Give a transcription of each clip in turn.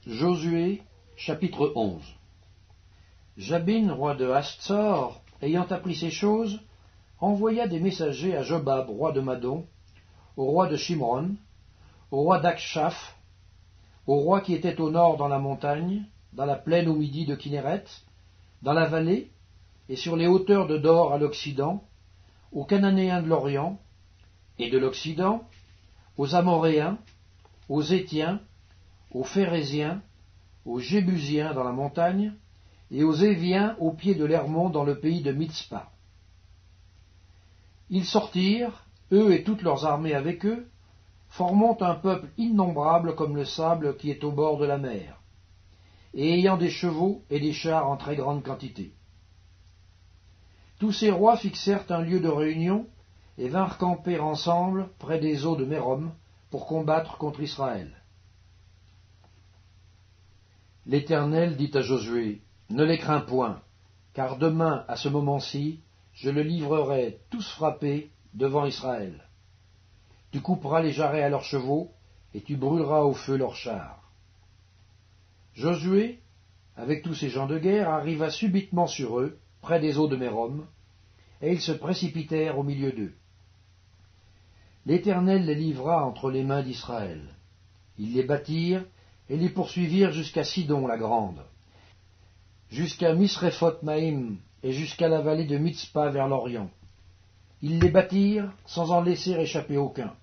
Josué, chapitre 11. Jabin, roi de Hastsor, ayant appris ces choses, envoya des messagers à Jobab, roi de Madon, au roi de Shimron, au roi d'Akshaph, au roi qui était au nord dans la montagne, dans la plaine au midi de Kinneret, dans la vallée, et sur les hauteurs de Dor à l'occident, aux Cananéens de l'Orient et de l'Occident, aux Amoréens, aux Étiens, aux Phéréziens, aux Jébusiens dans la montagne, et aux Éviens au pied de l'Hermon dans le pays de Mitzpa. Ils sortirent, eux et toutes leurs armées avec eux, formant un peuple innombrable comme le sable qui est au bord de la mer, et ayant des chevaux et des chars en très grande quantité. Tous ces rois fixèrent un lieu de réunion et vinrent camper ensemble près des eaux de Mérom pour combattre contre Israël. L'Éternel dit à Josué, « Ne les crains point, car demain, à ce moment-ci, je le livrerai tous frappés devant Israël. Tu couperas les jarrets à leurs chevaux, et tu brûleras au feu leurs chars. » Josué, avec tous ces gens de guerre, arriva subitement sur eux, près des eaux de Mérom, et ils se précipitèrent au milieu d'eux. L'Éternel les livra entre les mains d'Israël. Ils les battirent et les poursuivirent jusqu'à Sidon la grande, jusqu'à Misréphoth-Maïm et jusqu'à la vallée de Mitzpa vers l'Orient. Ils les battirent sans en laisser échapper aucun.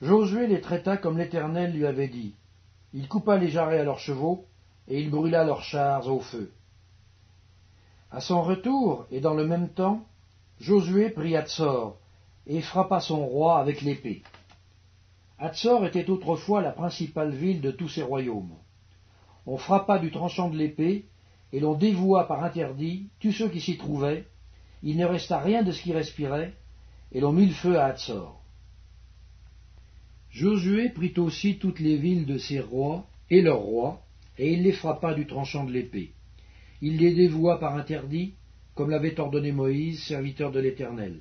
Josué les traita comme l'Éternel lui avait dit. Il coupa les jarrets à leurs chevaux et il brûla leurs chars au feu. À son retour, et dans le même temps, Josué prit Hatsor et frappa son roi avec l'épée. Hatsor était autrefois la principale ville de tous ses royaumes. On frappa du tranchant de l'épée, et l'on dévoua par interdit tous ceux qui s'y trouvaient. Il ne resta rien de ce qui respirait, et l'on mit le feu à Hatsor. Josué prit aussi toutes les villes de ses rois et leurs rois, et il les frappa du tranchant de l'épée. Il les dévoua par interdit, comme l'avait ordonné Moïse, serviteur de l'Éternel.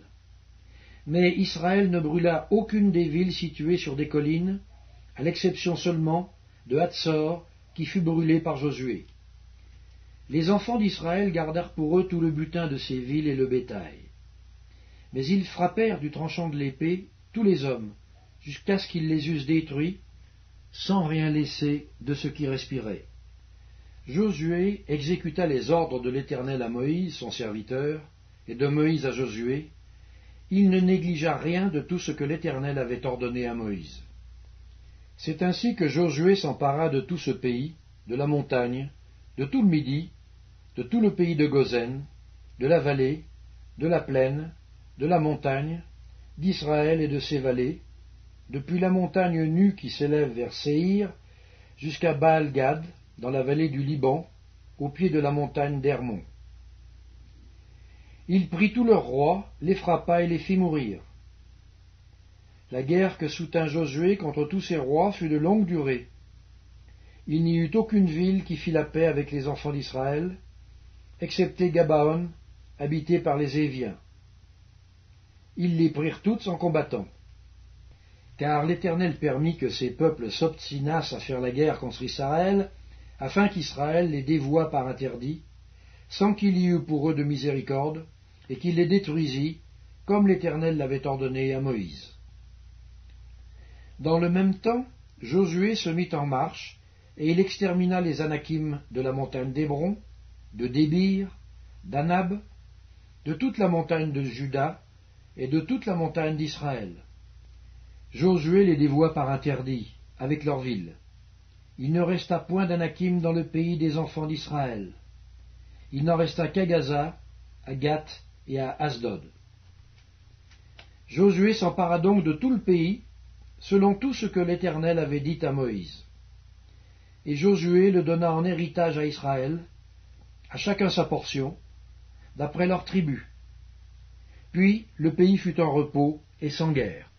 Mais Israël ne brûla aucune des villes situées sur des collines, à l'exception seulement de Hatsor, qui fut brûlée par Josué. Les enfants d'Israël gardèrent pour eux tout le butin de ces villes et le bétail. Mais ils frappèrent du tranchant de l'épée tous les hommes, jusqu'à ce qu'ils les eussent détruits, sans rien laisser de ce qui respirait. Josué exécuta les ordres de l'Éternel à Moïse, son serviteur, et de Moïse à Josué. Il ne négligea rien de tout ce que l'Éternel avait ordonné à Moïse. C'est ainsi que Josué s'empara de tout ce pays, de la montagne, de tout le Midi, de tout le pays de Gozen, de la vallée, de la plaine, de la montagne, d'Israël et de ses vallées, depuis la montagne nue qui s'élève vers Séhir, jusqu'à Baal-Gad, dans la vallée du Liban, au pied de la montagne d'Hermon. Il prit tous leurs rois, les frappa et les fit mourir. La guerre que soutint Josué contre tous ses rois fut de longue durée. Il n'y eut aucune ville qui fit la paix avec les enfants d'Israël, excepté Gabaon, habité par les Éviens. Ils les prirent toutes en combattant. Car l'Éternel permit que ces peuples s'obstinassent à faire la guerre contre Israël, afin qu'Israël les dévouât par interdit, sans qu'il y eût pour eux de miséricorde, et qu'il les détruisit, comme l'Éternel l'avait ordonné à Moïse. Dans le même temps, Josué se mit en marche, et il extermina les Anakim de la montagne d'Hébron, de Débir, d'Anab, de toute la montagne de Juda, et de toute la montagne d'Israël. Josué les dévoua par interdit, avec leurs villes. Il ne resta point d'Anakim dans le pays des enfants d'Israël. Il n'en resta qu'à Gaza, à Gath et à Asdod. Josué s'empara donc de tout le pays, selon tout ce que l'Éternel avait dit à Moïse. Et Josué le donna en héritage à Israël, à chacun sa portion, d'après leurs tribus. Puis le pays fut en repos et sans guerre.